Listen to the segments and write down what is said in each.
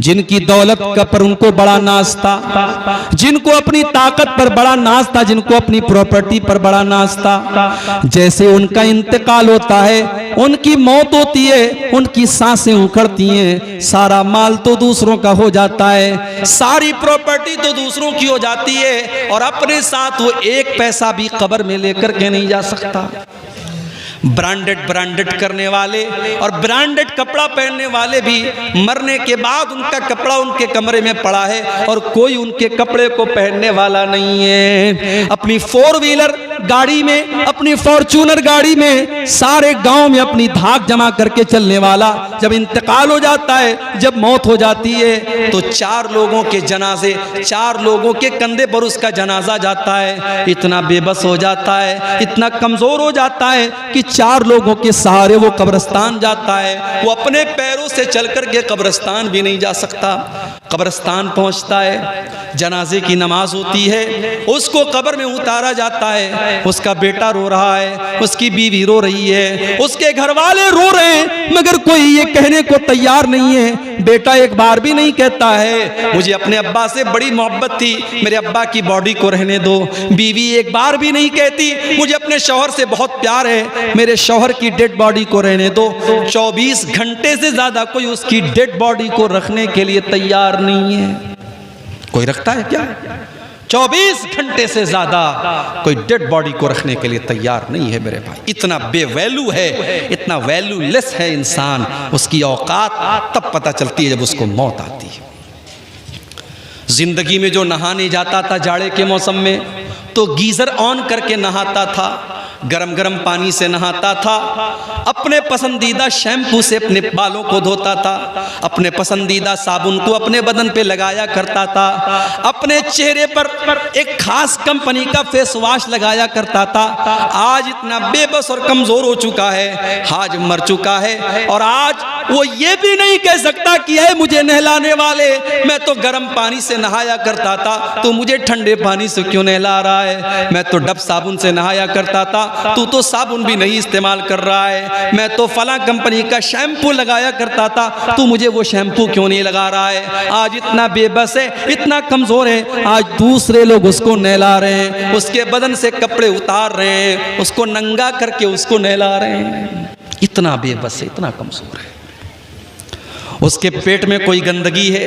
जिनकी दौलत का पर उनको बड़ा नाज था, जिनको अपनी ताकत पर बड़ा नाज था, जिनको अपनी प्रॉपर्टी पर बड़ा नाज था, जैसे उनका इंतकाल होता है, उनकी मौत होती है, उनकी सांसें उखड़ती हैं, सारा माल तो दूसरों का हो जाता है, सारी प्रॉपर्टी तो दूसरों की हो जाती है, और अपने साथ वो एक पैसा भी कब्र में लेकर के नहीं जा सकता। ब्रांडेड करने वाले और ब्रांडेड कपड़ा पहनने वाले भी मरने के बाद उनका कपड़ा उनके कमरे में पड़ा है और कोई उनके कपड़े को पहनने वाला नहीं है। अपनी 4 व्हीलर गाड़ी में, अपनी फॉर्च्यूनर गाड़ी में सारे गांव में अपनी धाक जमा करके चलने वाला जब इंतकाल हो जाता है, जब मौत हो जाती है, तो 4 लोगों के जनाजे, 4 लोगों के कंधे पर उसका जनाजा जाता है। इतना बेबस हो जाता है, इतना कमजोर हो जाता है कि 4 लोगों के सहारे वो कब्रिस्तान जाता है। वो अपने पैरों से चल कर के कब्रिस्तान भी नहीं जा सकता। कब्रिस्तान पहुंचता है, जनाजे की नमाज होती है, उसको कब्र में उतारा जाता है। उसका बेटा रो रहा है, उसकी बीवी रो रही है, उसके घर वाले रो रहे हैं, मगर कोई ये कहने को तैयार नहीं है। बेटा एक बार भी नहीं कहता है मुझे अपने अब्बा से बड़ी मोहब्बत थी, मेरे अब्बा की बॉडी को रहने दो। बीवी एक बार भी नहीं कहती मुझे अपने शौहर से बहुत प्यार है, मेरे शौहर की डेड बॉडी को रहने दो। 24 घंटे से ज्यादा कोई उसकी डेड बॉडी को रखने के लिए तैयार नहीं है। कोई रखता है क्या? 24 घंटे से ज्यादा कोई डेड बॉडी को रखने के लिए तैयार नहीं है मेरे भाई। इतना बेवैल्यू है, इतना वैल्यूलेस है इंसान। उसकी औकात तब पता चलती है जब उसको मौत आती है। जिंदगी में जो नहाने जाता था जाड़े के मौसम में, तो गीजर ऑन करके नहाता था, गरम गरम पानी से नहाता था, अपने पसंदीदा शैम्पू से अपने बालों को धोता था, अपने पसंदीदा साबुन को अपने बदन पे लगाया करता था, अपने चेहरे पर एक खास कंपनी का फेस वॉश लगाया करता था। आज इतना बेबस और कमजोर हो चुका है, आज मर चुका है, और आज वो ये भी नहीं कह सकता कि है मुझे नहलाने वाले, मैं तो गर्म पानी से नहाया करता था, तो मुझे ठंडे पानी से क्यों नहला रहा है? मैं तो डब साबुन से नहाया करता था, तू तो साबुन भी नहीं इस्तेमाल कर रहा है। मैं तो फला कंपनी का शैम्पू लगाया करता था, तू मुझे वो शैम्पू क्यों नहीं लगा रहा है? आज इतना बेबस है, इतना कमजोर है, आज दूसरे लोग उसको नहला रहे हैं, उसके बदन से कपड़े उतार रहे हैं, उसको नंगा करके उसको नहला रहे हैं। इतना बेबस है, इतना कमजोर है। उसके पेट में कोई गंदगी है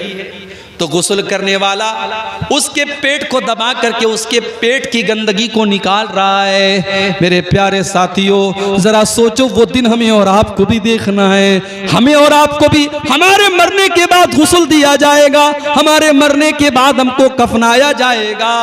तो गुस्ल करने वाला उसके पेट को दबा करके उसके पेट की गंदगी को निकाल रहा है। मेरे प्यारे साथियों, जरा सोचो, वो दिन हमें और आपको भी देखना है। हमें और आपको भी हमारे मरने के बाद गुस्ल दिया जाएगा, हमारे मरने के बाद हमको कफनाया जाएगा,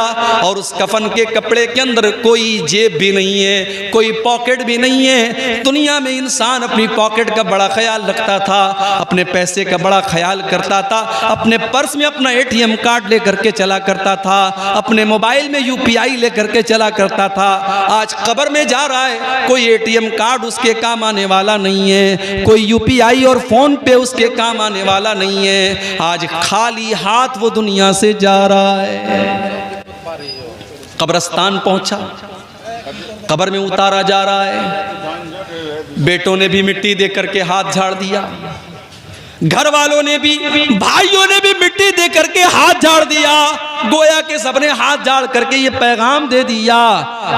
और उस कफन के कपड़े के अंदर कोई जेब भी नहीं है, कोई पॉकेट भी नहीं है। दुनिया में इंसान अपनी पॉकेट का बड़ा ख्याल रखता था, अपने पैसे का बड़ा ख्याल करता था, अपने पर्स में अपना ATM कार्ड लेकर के चला करता था, अपने मोबाइल में UPI लेकर के चला करता था। आज कब्र में जा रहा है, कोई ATM कार्ड उसके काम आने वाला नहीं है, कोई UPI और फोन पे उसके काम आने वाला नहीं है। आज खाली हाथ वो दुनिया से जा रहा है। कब्रिस्तान पहुंचा, कब्र में उतारा जा रहा है। बेटों ने भी मिट्टी दे करके हाथ झाड़ दिया, घर वालों ने भी, भाइयों ने भी मिट्टी दे करके हाथ झाड़ दिया। गोया के सबने हाथ झाड़ करके ये पैगाम दे दिया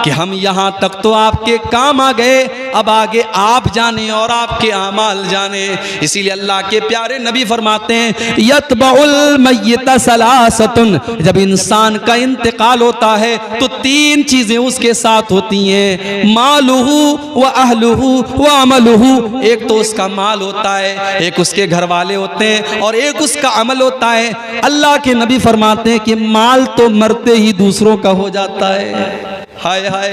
कि हम यहाँ तक तो आपके काम आ गए, अब आगे आप जाने और आपके आमाल जाने। इसीलिए अल्लाह के प्यारे नबी फरमाते हैं, यतबउल मय्यत सलासतुन, जब इंसान का इंतकाल होता है तो 3 चीजें उसके साथ होती हैं, मालुहु व अहलुहु व अमलुहु। एक तो उसका माल होता है, एक उसके घर वाले होते हैं, और एक उसका अमल होता है। अल्लाह के नबी फरमाते हैं कि माल तो मरते ही दूसरों का हो जाता है। हाय हाय,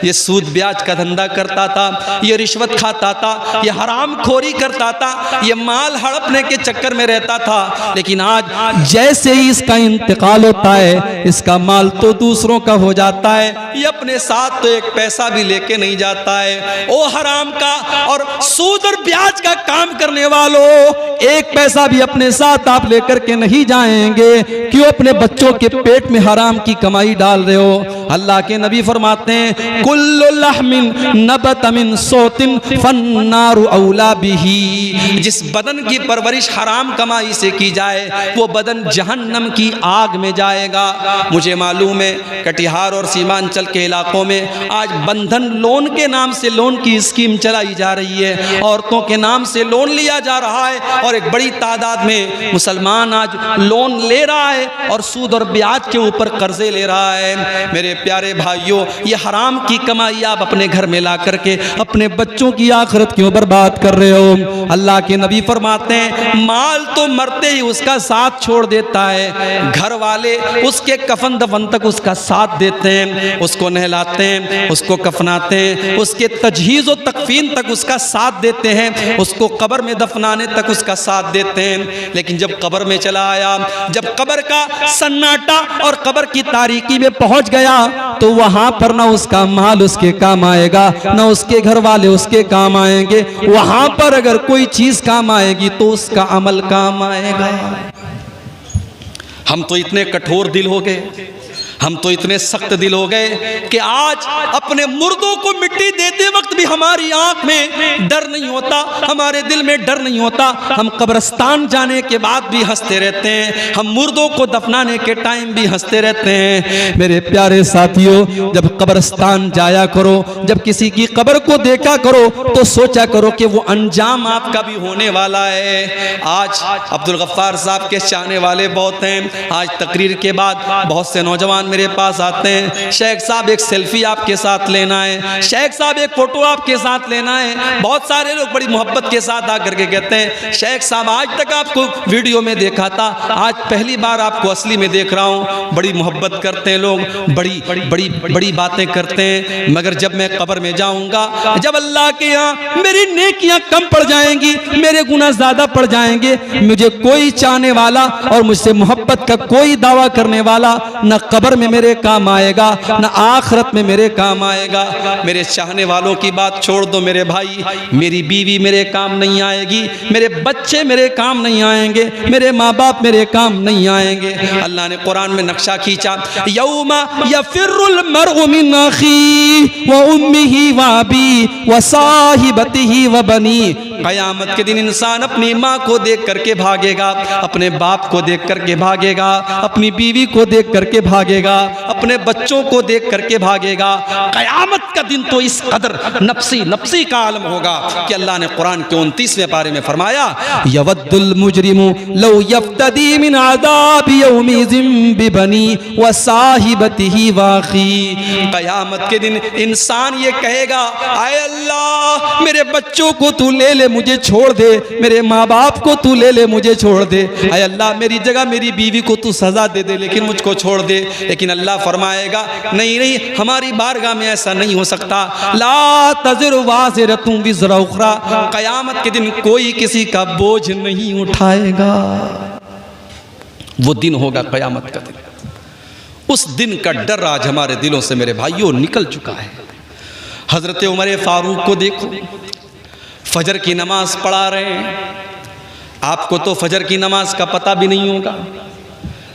ये सूद ब्याज का धंधा करता था, ये रिश्वत खाता था, ये हराम खोरी करता था, ये माल हड़पने के चक्कर में रहता था, लेकिन आज जैसे ही इसका इंतकाल होता है, इसका माल तो दूसरों का हो जाता है, ये अपने साथ तो एक पैसा भी लेके नहीं जाता है। ओ हराम का और सूद और ब्याज का काम करने वालों, एक पैसा भी अपने साथ आप लेकर के नहीं जाएंगे। क्यों अपने बच्चों के पेट में हराम की कमाई डाल रहे हो? अल्लाह के नबी नबी फरमाते हैं कुल्लु लहमिन नबत मिन सोतिन फन्नारु औला बिही। जिस बदन की परवरिश हराम कमाई से की जाए वो बदन जहन्नम की आग में जाएगा। मुझे मालूम है कटिहार और सीमांचल के इलाकों में आज बंधन लोन के नाम से लोन की स्कीम चलाई जा रही है, औरतों के नाम से लोन लिया जा रहा है और एक बड़ी तादाद में मुसलमान आज लोन ले रहा है और सूद और ब्याज के ऊपर कर्जे ले रहा है। मेरे प्यारे भाइयों, ये हराम की कमाई आप अपने घर में ला करके अपने बच्चों की आखिरत क्यों बर्बाद कर रहे हो? अल्लाह के नबी फरमाते हैं माल तो मरते ही उसका साथ छोड़ देता है, घर वाले उसके कफन दफन तक उसका साथ देते हैं, उसको नहलाते हैं, उसको कफनाते हैं, उसके तजहीज़ और तकफीन तक उसका साथ देते हैं, उसको कब्र में दफनाने तक उसका साथ देते हैं। लेकिन जब कब्र में चला आया, जब कब्र का सन्नाटा और कब्र की तारीकी में पहुंच गया तो वहां पर ना उसका माल उसके काम आएगा, ना उसके घर वाले उसके काम आएंगे। वहां पर अगर कोई चीज काम आएगी तो उसका अमल काम आएगा। हम तो इतने कठोर दिल हो गए, हम तो इतने सख्त दिल हो गए कि आज अपने मुर्दों को मिट्टी देते वक्त भी हमारी आंख में डर नहीं होता, हमारे दिल में डर नहीं होता। हम कब्रिस्तान जाने के बाद भी हंसते रहते हैं, हम मुर्दों को दफनाने के टाइम भी हंसते रहते हैं। मेरे प्यारे साथियों, जब कब्रिस्तान जाया करो, जब किसी की कब्र को देखा करो तो सोचा करो कि वो अंजाम आपका भी होने वाला है। आज अब्दुल गफ्फार साहब के चाहने वाले बहुत हैं। आज तकरीर के बाद बहुत से नौजवान मेरे पास आते हैं, शेख साहब एक सेल्फी आपके साथ लेना है, शेख साहब एक फोटो आपके साथ लेना है। बहुत सारे लोग बड़ी मोहब्बत के साथ आकर के कहते हैं शेख साहब आज तक आपको वीडियो में देखा था, आज पहली बार आपको असली में देख रहा हूँ। बड़ी मोहब्बत करते हैं लोग, बड़ी बड़ी बड़ी बातें करते हैं, मगर जब मैं कब्र में जाऊंगा, जब अल्लाह के यहाँ मेरी नेकियां कम पड़ जाएंगी, मेरे गुनाह ज्यादा पड़ जाएंगे, मुझे कोई चाहने वाला और मुझसे मोहब्बत का कोई दावा करने वाला न कब्र में मेरे काम आएगा, न आखिरत में मेरे काम आएगा। मेरे चाहने वालों की बात छोड़ दो मेरे भाई, मेरी बीवी मेरे काम नहीं आएगी, मेरे बच्चे मेरे काम नहीं आएंगे, मेरे माँ बाप मेरे काम नहीं आएंगे। अल्लाह ने कुरान में नक्शा खींचा, यौमा यफिरुल मरउ मिन अखी व उम्मिही व अबी व साहिबतिही व बनी। क़यामत के दिन इंसान अपनी माँ को देख करके भागेगा, अपने बाप को देख करके भागेगा, अपनी बीवी को देख करके भागेगा, अपने बच्चों को देख करके भागेगा। क़यामत का दिन तो इस कदर नफ्सी नफ्सी का आलम होगा कि अल्लाह ने कुरान के 29वें पारे में फरमाया, यवद्दुल मुजरिमु लौ यफ्तदी मिन अज़ाबि यौमिज़िन बिबनी व साहिबतिही व अखी। क़यामत के दिन इंसान ये कहेगा, आए अल्लाह मेरे बच्चों को तू ले ले, मुझे छोड़ दे, मेरे माँ बाप को तू ले ले, मुझे छोड़ दे, आए अल्लाह मेरी जगह मेरी बीवी को तू सजा दे दे, लेकिन मुझको छोड़ दे। लेकिन अल्लाह फरमाएगा नहीं नहीं, हमारी बारगाह में ऐसा नहीं हो सकता। ला तज़िरु वाज़िरतुन विज़रा उख़रा। क़यामत के दिन कोई किसी का बोझ नहीं उठाएगा। वो दिन होगा क़यामत का दिन। उस दिन का डर आज हमारे दिलों से मेरे भाइयों निकल चुका है। हज़रत उमर फारूक को देखो, फजर की नमाज पढ़ा रहे हैं। आपको तो फजर की नमाज का पता भी नहीं होगा।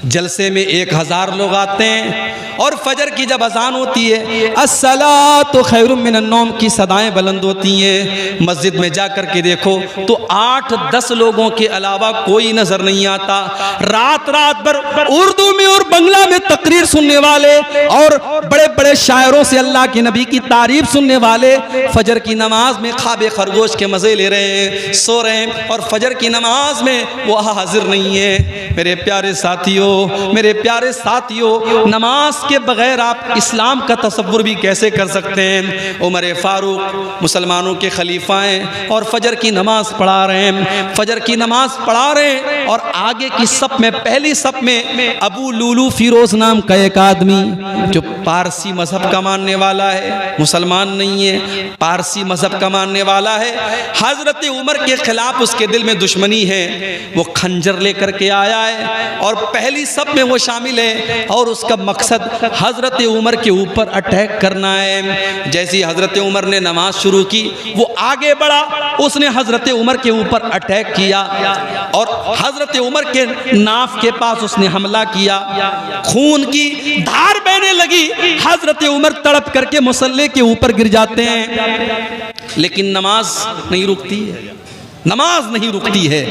जलसे में 1000 लोग आते हैं और फजर की जब अजान होती है, अस्सलातु खैरुम मिनन नौम की सदाएं बुलंद होती हैं। मस्जिद में जाकर के देखो तो 8-10 लोगों के अलावा कोई नजर नहीं आता। रात रात भर उर्दू में और बंगला में तकरीर सुनने वाले और बड़े बड़े शायरों से अल्लाह के नबी की तारीफ सुनने वाले फजर की नमाज में ख्वाब खरगोश के मजे ले रहे हैं, सो रहे हैं, और फजर की नमाज में वो हाजिर नहीं है। मेरे प्यारे साथियों, मेरे प्यारे साथियों, नमाज के बगैर आप इस्लाम का तसव्वुर भी कैसे कर सकते हैं? उमर फारूक मुसलमानों के खलीफा हैं और फजर की नमाज पढ़ा रहे हैं, फजर की नमाज पढ़ा रहे हैं और आगे की सफ में, पहली सफ में अबू लूलू फिरोज नाम का एक आदमी जो पारसी मजहब का मानने वाला है, मुसलमान नहीं है, पारसी मजहब का मानने वाला है। हजरत उमर के खिलाफ उसके दिल में दुश्मनी है। वो खंजर लेकर के आया है और पहली सब में वो शामिल है और उसका मकसद हज़रत उमर के ऊपर अटैक करना है। जैसे हज़रत उमर ने नमाज शुरू की, वो आगे बढ़ा, उसने हज़रत उमर के ऊपर अटैक किया और हज़रत उमर के नाफ के पास उसने हमला किया। खून की धार बहने लगी, हज़रत उमर तड़प करके मुसल्ले के ऊपर गिर जाते हैं, लेकिन नमाज नहीं रुकती है, नमाज नहीं रुकती है।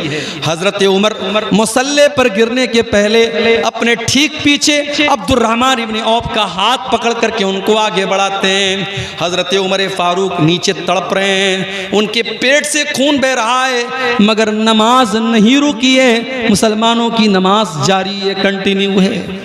हज़रत उमर मुसल्ले पर गिरने के पहले अपने ठीक पीछे अब्दुर्रहमान इब्न औफ का हाथ पकड़ करके उनको आगे बढ़ाते हैं। हज़रत उमर फारूक नीचे तड़प रहे हैं, उनके पेट से खून बह रहा है, मगर नमाज नहीं रुकी है, मुसलमानों की नमाज जारी है, कंटिन्यू है।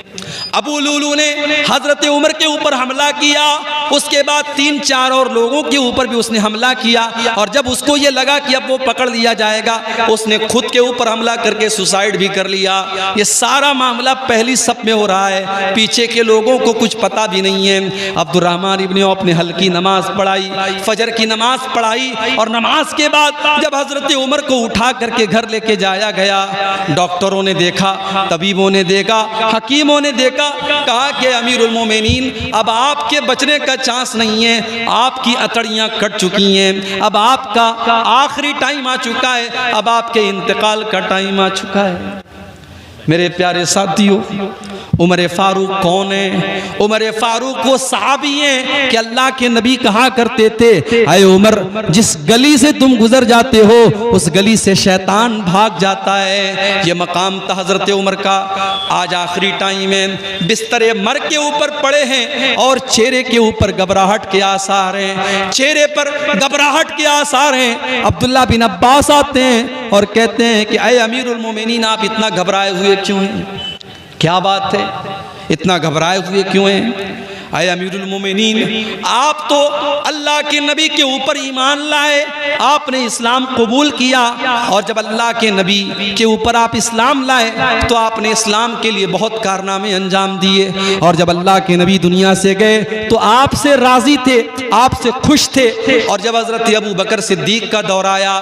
अबू लुलू ने हज़रत उमर के ऊपर हमला किया, उसके बाद 3-4 और लोगों के ऊपर भी उसने हमला किया, और जब उसको ये लगा कि अब वो पकड़ लिया जाएगा, उसने खुद के ऊपर हमला करके सुसाइड भी कर लिया। ये सारा मामला पहली सफ में हो रहा है, पीछे के लोगों को कुछ पता भी नहीं है। अब्दुर्रहमान इब्न औफ ने हल्की नमाज पढ़ाई, फजर की नमाज पढ़ाई, और नमाज के बाद जब हज़रत उमर को उठा करके घर लेके जाया गया, डॉक्टरों ने देखा, तबीबों ने देखा, हकीमों ने देखा, कहा कि अमीरुल मोमिनीन अब आपके बचने का चांस नहीं है, आपकी अतड़ियां कट चुकी हैं, अब आपका आखिरी टाइम आ चुका है, अब आपके इंतकाल का टाइम आ चुका है। मेरे प्यारे साथियों, उमर फारूक कौन है? उमर फारूक वो सहाबी हैं कि अल्लाह के नबी कहा करते थे, अय उमर, जिस गली से तुम गुजर जाते हो उस गली से शैतान भाग जाता है। ये मकाम था हज़रत उमर का। आज आखिरी टाइम है, बिस्तरे मर के ऊपर पड़े हैं और चेहरे के ऊपर घबराहट के आसार हैं, चेहरे पर घबराहट के आसार हैं। अब्दुल्ला बिन अब्बास आते हैं और कहते हैं कि अय अमीरुल मोमिनीन, आप इतना घबराए हुए क्यों हैं? क्या बात है, इतना घबराए हुए क्यों हैं? अय अमीरुल मोमिनीन, आप तो अल्लाह के नबी के ऊपर ईमान लाए, आपने इस्लाम कबूल किया, और जब अल्लाह के नबी के ऊपर आप इस्लाम लाए तो आपने इस्लाम के लिए बहुत कारनामे अंजाम दिए, और जब अल्लाह के नबी दुनिया से गए तो आपसे राजी थे, आपसे खुश थे, और जब हज़रत अबू बकर सिद्दीक का दौर आया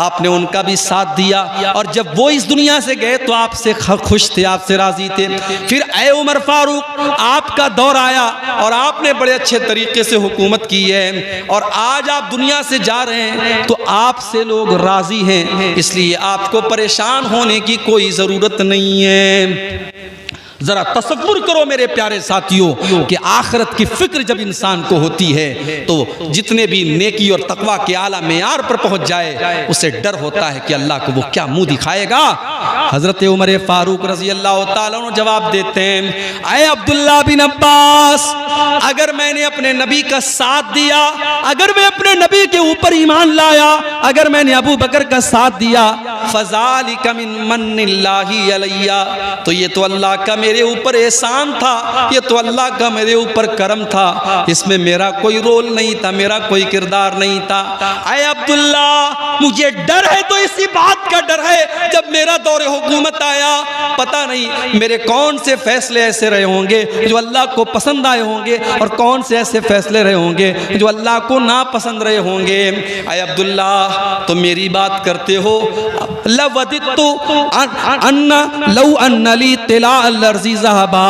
आपने उनका भी साथ दिया, और जब वो इस दुनिया से गए तो आपसे खुश थे, आपसे राजी थे। फिर ए उमर फारूक, आपका दौर आया और आपने बड़े अच्छे तरीके से हुकूमत की है, और आज आप दुनिया से जा रहे हैं तो आपसे लोग राजी हैं, इसलिए आपको परेशान होने की कोई ज़रूरत नहीं है। जरा तसव्वुर करो मेरे प्यारे साथियों कि आखिरत की फिक्र जब इंसान को होती है तो जितने भी नेकी और तकवा के आला मेयार पर पहुंच जाए, उसे डर होता है कि अल्लाह को वो क्या मुंह दिखाएगा। हज़रत उमर फारूक रज़ी अल्लाह तआला अन्हु जवाब देते हैं, अय अब्दुल्ला बिन अब्बास, अगर मैंने अपने नबी का साथ दिया, अगर मैं अपने नबी के ऊपर ईमान लाया, अगर मैंने अबू बकर का साथ दिया, फ़ज़ालिका मिन मन्निल्लाहि अलैया, तो ये तो अल्लाह का मेरे ऊपर एहसान था, ये तो अल्लाह का मेरे ऊपर करम था, इसमें मेरा कोई रोल नहीं था, मेरा कोई किरदार नहीं था। अय अब्दुल्ला, मुझे डर है तो इसी बात का डर है, जब मेरा दौर हुकूमत आया, पता नहीं मेरे कौन से फैसले ऐसे रहे होंगे जो अल्लाह को पसंद आए होंगे, और कौन से ऐसे फैसले रहे होंगे जो अल्लाह को ना पसंद रहे होंगे। अय अब्दुल्ला, तो मेरी बात करते हो, लवदितु अन्ना लौ अन्नली तिला अर्ज़ी ज़हबा।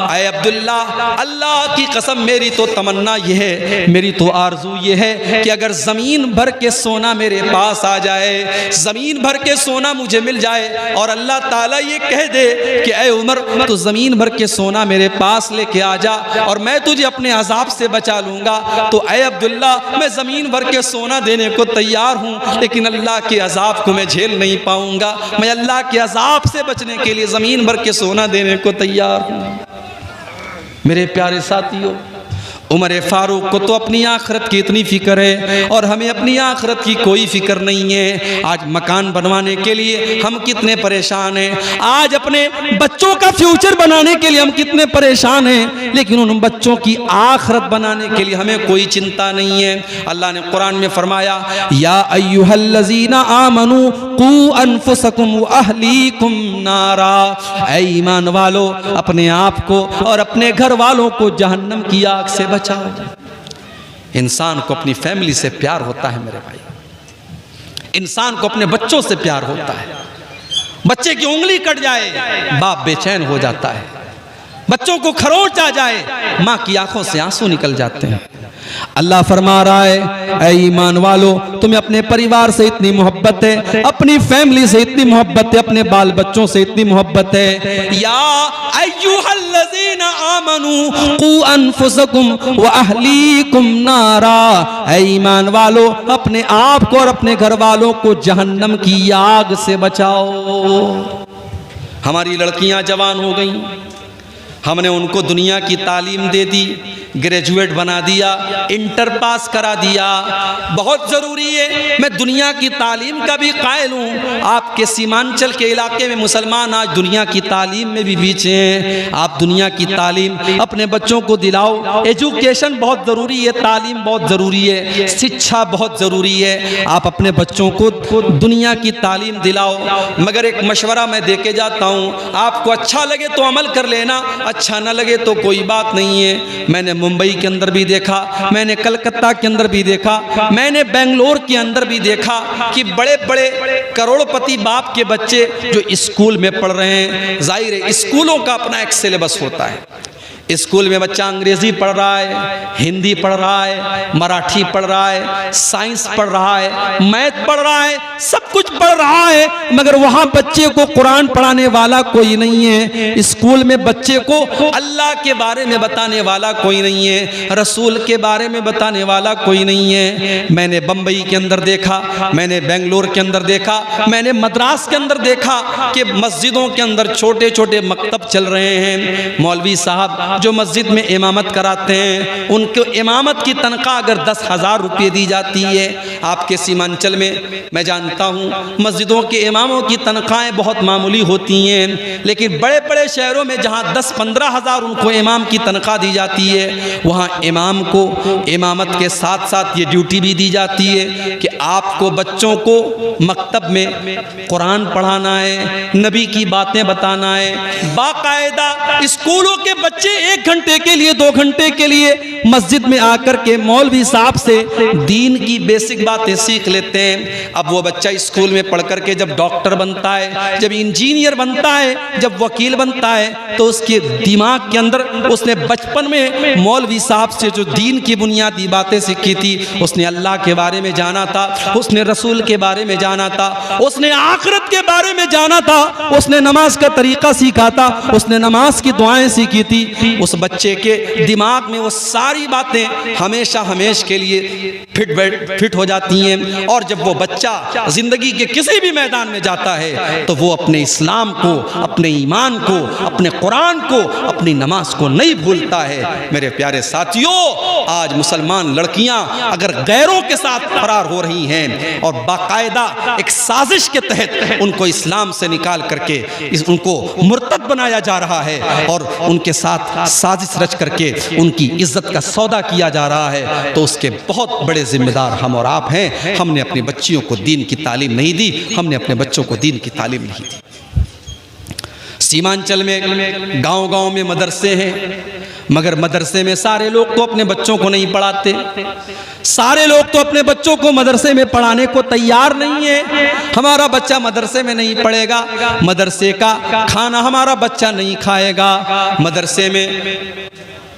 अय अब्दुल्ला, अल्लाह की कसम, मेरी तो तमन्ना ये है, मेरी तो आरज़ू ये है कि अगर ज़मीन भर के सोना मेरे पास आ जाए, ज़मीन भर के सोना मुझे मिल जाए, और अल्लाह ताला ये कह दे कि ऐ उमर, तो ज़मीन भर के सोना मेरे पास लेके आ जा और मैं तुझे अपने अज़ाब से बचा लूँगा, तो ऐ अब्दुल्ला, मैं ज़मीन भर के सोना देने को तैयार हूँ, लेकिन अल्लाह के अज़ाब को मैं झेल नहीं पाऊँगा। मैं अल्लाह के अज़ाब से बचने के लिए ज़मीन भर के सोना देने को तैयार हूँ। मेरे प्यारे साथियों, उमर फारूक को तो अपनी आखिरत की इतनी फिक्र है, और हमें अपनी आखिरत की कोई फिक्र नहीं है। आज मकान बनवाने के लिए हम कितने परेशान हैं, आज अपने बच्चों का फ्यूचर बनाने के लिए हम कितने परेशान हैं, लेकिन उन बच्चों की आखिरत बनाने के लिए हमें कोई चिंता नहीं है। अल्लाह ने कुरान में फरमाया, या अय्युहल्लज़ीना आमनू कू अनफुसकुम व अहलीकुम नारा, ऐ ईमान वालो, अपने आप को और अपने घर वालों को जहन्नम की आग से बचाओ। इंसान को अपनी फैमिली से प्यार होता है मेरे भाई, इंसान को अपने बच्चों से प्यार होता है। बच्चे की उंगली कट जाए बाप बेचैन हो जाता है, बच्चों को खरोच आ जाए, माँ की आंखों से आंसू निकल जाते हैं। अल्लाह फरमा रहा है, ऐ ईमान वालो, तुम्हें अपने परिवार से इतनी मोहब्बत है, अपनी फैमिली से इतनी मोहब्बत है, अपने बाल बच्चों से इतनी मोहब्बत है। या अय्युहल्लज़ीना आमनू कू अनफुसकुम व अहलीकुम नारा, ऐ ईमान वालो, अपने आप को और अपने घर वालों को जहन्नम की आग से बचाओ। हमारी लड़कियां जवान हो गई, हमने उनको दुनिया की तालीम दे दी, ग्रेजुएट बना दिया, इंटर पास करा दिया, बहुत ज़रूरी है। मैं दुनिया की तालीम का भी कायल हूँ। आपके सीमांचल के इलाके में मुसलमान आज दुनिया की तालीम में भी पीछे हैं। आप दुनिया की तालीम अपने बच्चों को दिलाओ। एजुकेशन बहुत ज़रूरी है, तालीम बहुत ज़रूरी है, शिक्षा बहुत ज़रूरी है। आप अपने बच्चों को दुनिया की तालीम दिलाओ। मगर एक मशवरा मैं दे के जाता हूँ, आपको अच्छा लगे तो अमल कर लेना, अच्छा न लगे तो कोई बात नहीं है। मैंने मुंबई के अंदर भी देखा, मैंने कलकत्ता के अंदर भी देखा, मैंने बेंगलोर के अंदर भी देखा कि बड़े बड़े करोड़पति बाप के बच्चे जो स्कूल में पढ़ रहे हैं। जाहिर है स्कूलों का अपना एक सिलेबस होता है। स्कूल में बच्चा अंग्रेजी पढ़ रहा है, हिंदी पढ़ रहा है, मराठी पढ़ रहा है, साइंस पढ़ रहा है, मैथ पढ़ रहा है, सब कुछ पढ़ रहा है, मगर वहाँ बच्चे को कुरान पढ़ाने वाला कोई नहीं है। स्कूल में बच्चे को अल्लाह के बारे में बताने वाला कोई नहीं है, रसूल के बारे में बताने वाला कोई नहीं है। मैंने बम्बई के अंदर देखा, मैंने बेंगलोर के अंदर देखा, मैंने मद्रास के अंदर देखा कि मस्जिदों के अंदर छोटे छोटे मकतब चल रहे हैं। मौलवी साहब जो मस्जिद में इमामत कराते हैं, उनको इमामत की तनख्वाह अगर 10,000 रुपये दी जाती है, आपके सीमांचल में मैं जानता हूँ मस्जिदों के इमामों की तनख्वाहें बहुत मामूली होती हैं, लेकिन बड़े बड़े शहरों में जहाँ 10-15 हज़ार उनको इमाम की तनख्वाह दी जाती है, वहाँ इमाम को इमामत के साथ साथ ये ड्यूटी भी दी जाती है कि आपको बच्चों को मकतब में कुरान पढ़ाना है, नबी की बातें बताना है। बाकायदा स्कूलों के बच्चे 1 घंटे के लिए 2 घंटे के लिए मस्जिद में आकर के मौलवी साहब से दीन की बेसिक बातें सीख लेते हैं। अब वो बच्चा स्कूल में पढ़ करके जब डॉक्टर बनता है, जब इंजीनियर बनता है, जब वकील बनता है, तो उसके दिमाग के अंदर उसने बचपन में मौलवी साहब से जो दीन की बुनियादी बातें सीखी थी, उसने अल्लाह के बारे में जाना था, उसने रसूल के बारे में जाना था, उसने आखिरत के बारे में जाना था, उसने नमाज का तरीका सीखा था, उसने नमाज की दुआएं सीखी थी। उस बच्चे के दिमाग में वो सारी बातें हमेशा हमेशा के लिए फिट हो जाती हैं। और जब वो बच्चा जिंदगी के किसी भी मैदान में जाता है तो वो अपने इस्लाम को, अपने ईमान को, अपने कुरान को, अपनी नमाज को नहीं भूलता है। मेरे प्यारे साथियों, आज मुसलमान लड़कियां अगर गैरों के साथ फरार हो रही हैं और बाकायदा एक साजिश के तहत उनको इस्लाम से निकाल करके उनको मुर्तद बनाया जा रहा है और उनके साथ साजिश रच करके उनकी इज्जत का सौदा किया जा रहा है, तो उसके बहुत बड़े जिम्मेदार हम और आप हैं। हमने अपनी बच्चियों को दीन की तालीम नहीं दी, हमने अपने बच्चों को दीन की तालीम नहीं दी। सीमांचल में गांव-गांव में मदरसे हैं, मगर मदरसे में सारे लोग तो अपने बच्चों को नहीं पढ़ाते। सारे लोग तो अपने बच्चों को मदरसे में पढ़ाने को तैयार नहीं है। हमारा बच्चा मदरसे में नहीं पढ़ेगा, मदरसे का खाना हमारा बच्चा नहीं खाएगा। मदरसे में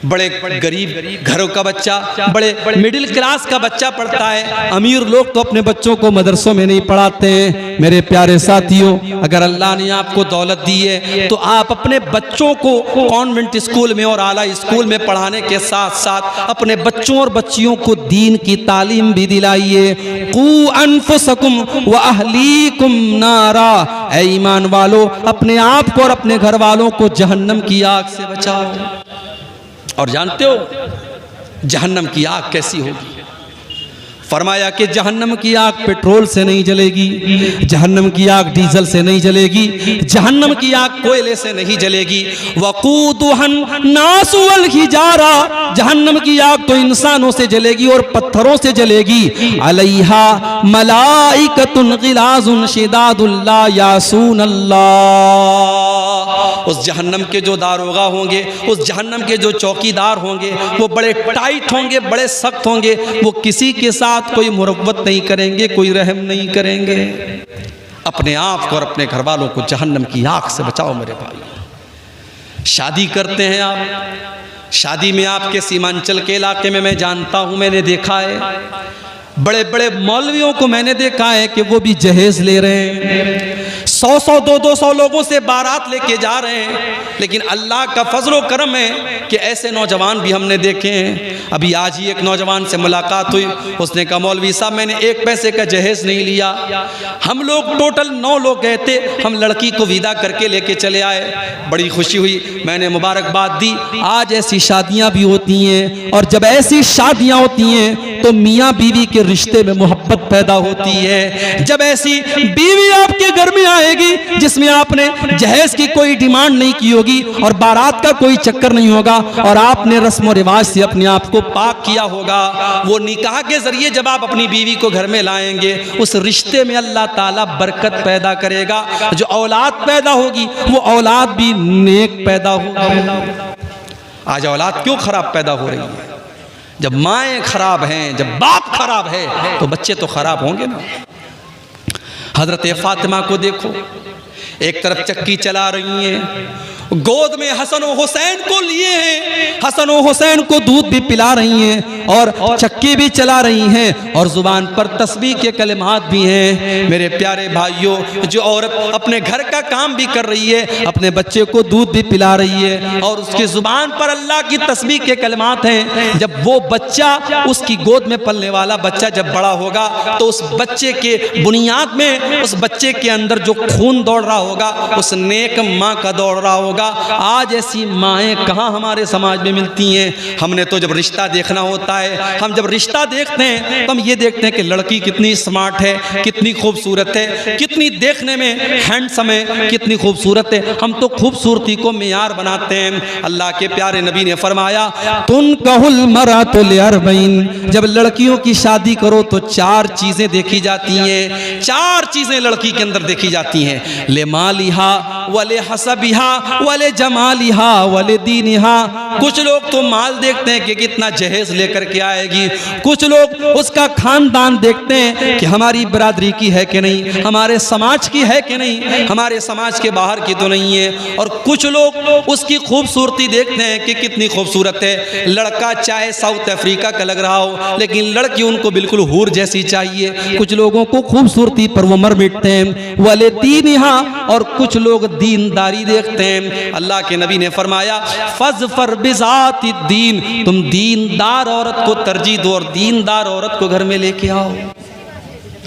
बड़े गरीब घरों का बच्चा, बड़े मिडिल क्लास का बच्चा पढ़ता है, अमीर लोग तो अपने बच्चों को मदरसों में नहीं पढ़ाते हैं। मेरे प्यारे साथियों, अगर अल्लाह ने आपको दौलत दी है तो आप अपने बच्चों को कॉन्वेंट स्कूल में और आला स्कूल में पढ़ाने के साथ साथ अपने बच्चों और बच्चियों को दीन की तालीम भी दिलाइए। कू अनफुसकुम व अहलीकुम नारा, ऐ ईमान वालो, अपने आप को और अपने घर वालों को जहन्नम की आग से बचाओ। और जानते हो जहन्नम की आग कैसी होगी? फरमाया कि जहन्नम की आग पेट्रोल से नहीं जलेगी, जहन्नम की आग डीजल से नहीं जलेगी, जहन्नम की आग कोयले से नहीं जलेगी। वक़ूदुहन नासु वल हिजारा, जहन्नम की आग तो इंसानों से जलेगी और पत्थरों से जलेगी। अलैहा मलाइकतुन गिलाजुन शिदादुल ला यासून अल्लाह, उस जहन्नम के जो दारोगा होंगे, उस जहन्नम के जो चौकीदार होंगे, वो बड़े टाइट होंगे, बड़े सख्त होंगे, वो किसी के साथ कोई मुरव्वत नहीं करेंगे, कोई रहम नहीं करेंगे। अपने आप को और अपने घर वालों को जहन्नम की आग से बचाओ मेरे भाई। शादी करते हैं आप, शादी में आपके सीमांचल के इलाके में मैं जानता हूँ, मैंने देखा है बड़े बड़े मौलवियों को मैंने देखा है कि वो भी जहेज ले रहे हैं, 100-100 200 लोगों से बारात लेके जा रहे हैं। लेकिन अल्लाह का फजलो करम है कि ऐसे नौजवान भी हमने देखे हैं। अभी आज ही एक नौजवान से मुलाकात हुई, उसने कहा मौलवी साहब मैंने 1 पैसे का जहेज नहीं लिया, हम लोग टोटल 9 लोग गए थे, हम लड़की को विदा करके लेके चले आए, बड़ी खुशी हुई, मैंने मुबारकबाद दी। आज ऐसी शादियाँ भी होती हैं, और जब ऐसी शादियाँ होती हैं तो मियाँ बीवी के रिश्ते में मोहब्बत पैदा होती है। जब ऐसी बीवी आपके घर में आएगी जिसमें आपने जहेज की कोई डिमांड नहीं की होगी और बारात का कोई चक्कर नहीं होगा, और आपने रस्म और रिवाज से अपने आप को पाक किया होगा, वो निकाह के जरिए जब आप अपनी बीवी को घर में लाएंगे, उस रिश्ते में अल्लाह ताला बरकत पैदा करेगा। जो औलाद पैदा होगी वो औलाद भी नेक पैदा होगी। आज औलाद क्यों खराब पैदा हो रही है? जब माएँ खराब हैं, जब बाप खराब है तो बच्चे तो खराब होंगे ना। हजरत फातिमा को देखो, एक तरफ चक्की चला रही हैं, गोद में हसन और हुसैन को लिए हैं, हसन और हुसैन को दूध भी पिला रही हैं और चक्की भी चला रही हैं, और जुबान पर तस्बीह के कलिमात भी हैं। मेरे प्यारे भाइयों, जो औरत अपने घर का काम भी कर रही है, अपने बच्चे को दूध भी पिला रही है और उसकी जुबान पर अल्लाह की तस्बीह के कलिमात हैं, जब वो बच्चा, उसकी गोद में पलने वाला बच्चा जब बड़ा होगा तो उस बच्चे के बुनियाद में, उस बच्चे के अंदर जो खून दौड़ रहा होगा उस नेक माँ का दौड़ रहा होगा। आज ऐसी माएँ कहाँ हमारे समाज में मिलती हैं? हमने तो जब रिश्ता देखना होता है, हम जब रिश्ता देखते हैं तो हम ये देखते हैं कि लड़की कितनी स्मार्ट है, कितनी खूबसूरत है, कितनी देखने में हैंडसम है, कितनी खूबसूरत है। हम तो खूबसूरती को मेयार बनाते हैं। अल्लाह के प्यारे नबी ने फरमाया तुनकहुल मरातुल अर्बईन, जब लड़कियों की शादी करो तो 4 चीज़ें देखी जाती हैं, 4 चीज़ें लड़की के अंदर देखी जाती हैं, ले मालिहा वले हसबिहा वले जमालिहा वले दीनिहा। कुछ लोग तो माल देखते हैं कि कितना जहेज लेकर के आएगी, कुछ लोग उसका खानदान देखते हैं कि हमारी बरादरी की है कि नहीं, हमारे समाज की है कि नहीं, हमारे समाज के बाहर की तो नहीं है, और कुछ लोग उसकी खूबसूरती देखते हैं कि कितनी खूबसूरत है। लड़का चाहे साउथ अफ्रीका का लग रहा हो लेकिन लड़की उनको बिल्कुल हूर जैसी चाहिए। कुछ लोगों को खूबसूरती पर वो मर मिटते हैं, वले दीनिहा, और कुछ लोग दीनदारी देखते हैं। अल्लाह के नबी ने फरमाया फज़फर बिज़ाति दीन, तुम दीनदार औरत को तरजीह दो और दीनदार औरत को घर में लेके आओ।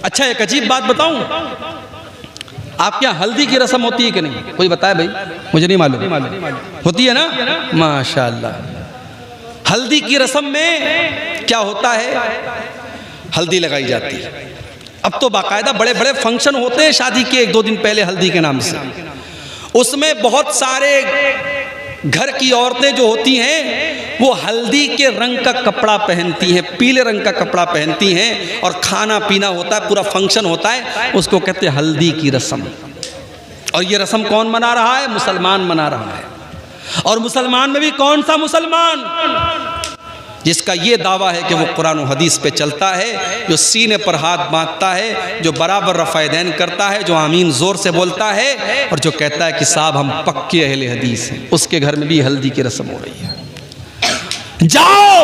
अच्छा एक अजीब बात बताऊं, आपके यहाँ हल्दी की रस्म होती है कि नहीं? कोई बताए भाई, मुझे नहीं मालूम। होती है ना? माशाअल्लाह। हल्दी की रस्म में क्या होता है? हल्दी लगाई जाती है। अब तो बाकायदा बड़े बड़े फंक्शन होते हैं शादी के 1-2 दिन पहले हल्दी के नाम से। उसमें बहुत सारे घर की औरतें जो होती हैं वो हल्दी के रंग का कपड़ा पहनती हैं, पीले रंग का कपड़ा पहनती हैं, और खाना पीना होता है, पूरा फंक्शन होता है, उसको कहते हैं हल्दी की रस्म। और ये रस्म कौन मना रहा है? मुसलमान मना रहा है। और मुसलमान में भी कौन सा मुसलमान? जिसका ये दावा है कि वो कुरान और हदीस पे चलता है, जो सीने पर हाथ बांधता है, जो बराबर रफ़ायदैन करता है, जो आमीन ज़ोर से बोलता है, और जो कहता है कि साहब हम पक्के अहले हदीस हैं, उसके घर में भी हल्दी की रस्म हो रही है। जाओ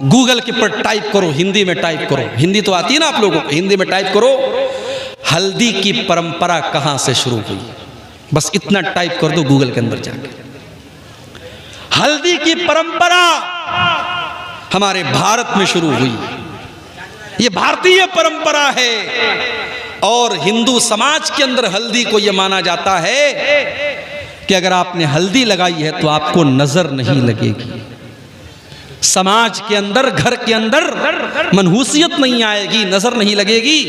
गूगल के पर टाइप करो, हिंदी में टाइप करो, हिंदी तो आती है ना आप लोगों को, हिंदी में टाइप करो हल्दी की परंपरा कहाँ से शुरू हुई, बस इतना टाइप कर दो गूगल के अंदर जाके। हल्दी की परंपरा हमारे भारत में शुरू हुई, ये भारतीय परंपरा है, और हिंदू समाज के अंदर हल्दी को यह माना जाता है कि अगर आपने हल्दी लगाई है तो आपको नजर नहीं लगेगी, समाज के अंदर, घर के अंदर मनहूसियत नहीं आएगी, नजर नहीं लगेगी।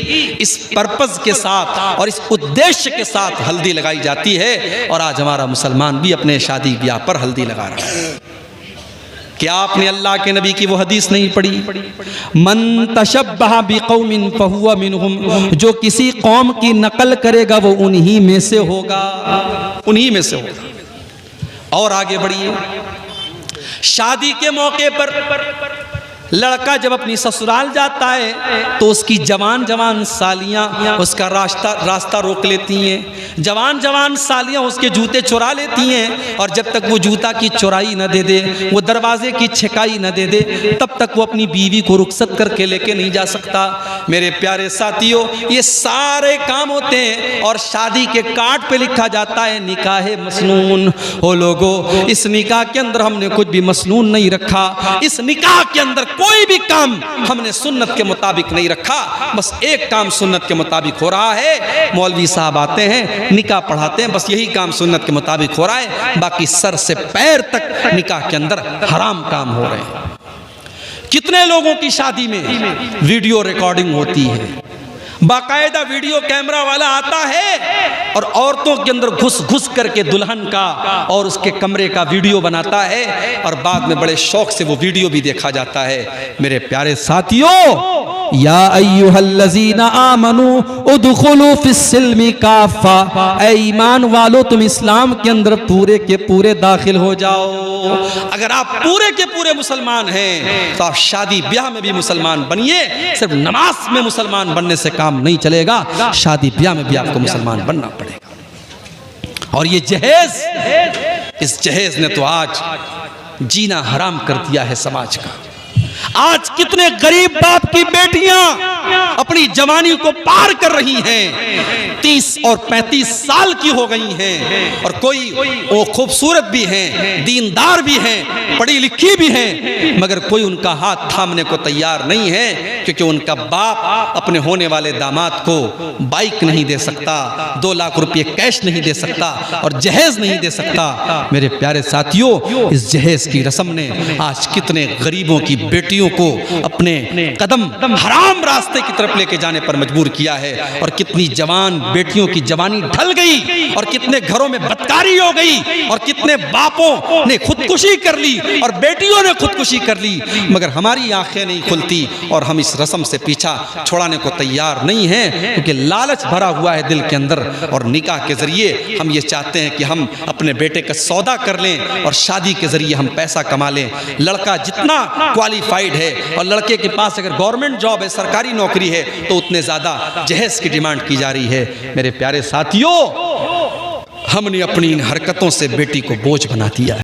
इस पर्पज के साथ और इस उद्देश्य के साथ हल्दी लगाई जाती है, और आज हमारा मुसलमान भी अपने शादी ब्याह पर हल्दी लगा रहा है। क्या आपने अल्लाह के नबी की वो हदीस नहीं पढ़ी? मन तशब्बह बिकौमिन फहुवा मिनहुम, जो किसी कौम की नकल करेगा वो उन्हीं में से होगा, उन्हीं में से होगा। और आगे बढ़िए, शादी के मौके पर लड़का जब अपनी ससुराल जाता है तो उसकी जवान जवान सालियां उसका रास्ता रोक लेती हैं। जवान जवान सालियां उसके जूते चुरा लेती हैं और जब तक वो जूता की चुराई न दे दे, वो दरवाजे की छिकाई न दे दे, तब तक वो अपनी बीवी को रुखसत करके लेके नहीं जा सकता। मेरे प्यारे साथियों, ये सारे काम होते हैं और शादी के कार्ड पे लिखा जाता है निकाहे मसनून। ओ लोगो, इस निकाह के अंदर हमने कुछ भी मसनून नहीं रखा। इस निकाह के अंदर कोई भी काम हमने सुन्नत के मुताबिक नहीं रखा। बस एक काम सुन्नत के मुताबिक हो रहा है, मौलवी साहब आते हैं निकाह पढ़ाते हैं, बस यही काम सुन्नत के मुताबिक हो रहा है, बाकी सर से पैर तक निकाह के अंदर हराम काम हो रहे हैं। कितने लोगों की शादी में वीडियो रिकॉर्डिंग होती है, बाकायदा वीडियो कैमरा वाला आता है और औरतों के अंदर घुस घुस करके दुल्हन का और उसके कमरे का वीडियो बनाता है और बाद में बड़े शौक से वो वीडियो भी देखा जाता है। मेरे प्यारे साथियों, या अय्युहल्लज़ीना आमनू उदखुलू फिस्सिल्मि काफ़ा, ऐ ईमान वालो तुम इस्लाम के अंदर पूरे के पूरे दाखिल हो जाओ। अगर आप पूरे के पूरे मुसलमान हैं तो आप शादी ब्याह में भी मुसलमान बनिए। सिर्फ नमाज में मुसलमान बनने से काम नहीं चलेगा, शादी ब्याह में भी आपको मुसलमान बनना पड़ेगा। और ये जहेज, इस जहेज ने तो आज जीना हराम कर दिया है समाज का। आज कितने गरीब बाप की बेटियां अपनी जवानी को पार कर रही हैं, 30 और 35 साल की हो गई हैं और कोई वो खूबसूरत भी हैं, दीनदार भी हैं, पढ़ी लिखी भी हैं, मगर कोई उनका हाथ थामने को तैयार नहीं है क्योंकि उनका बाप अपने होने वाले दामाद को बाइक नहीं दे सकता, 2 लाख रुपये कैश नहीं दे सकता और जहेज नहीं दे सकता। मेरे प्यारे साथियों, इस जहेज की रस्म ने आज कितने गरीबों की बेटियों को अपने कदम हराम रास्ते की तरफ लेके जाने पर मजबूर किया है और कितनी जवान बेटियों की जवानी ढल गई और कितने घरों में बदकारी हो गई और कितने बापों ने खुदकुशी कर ली और बेटियों ने खुदकुशी कर ली, मगर हमारी आंखें नहीं खुलती और हम इस रस्म से पीछा छुड़ाने को तैयार नहीं हैं क्योंकि लालच भरा हुआ है दिल के अंदर। और निकाह के जरिए हम ये चाहते हैं कि हम अपने बेटे का सौदा कर लें और शादी के जरिए हम पैसा कमा लें। लड़का जितना क्वालिफाइड है और लड़के के पास अगर गवर्नमेंट जॉब है, सरकारी नौकरी है, तो उतने ज्यादा जहेज की डिमांड की जा रही है। मेरे प्यारे साथियों, हमने अपनी इन हरकतों से बेटी को बोझ बना दिया है।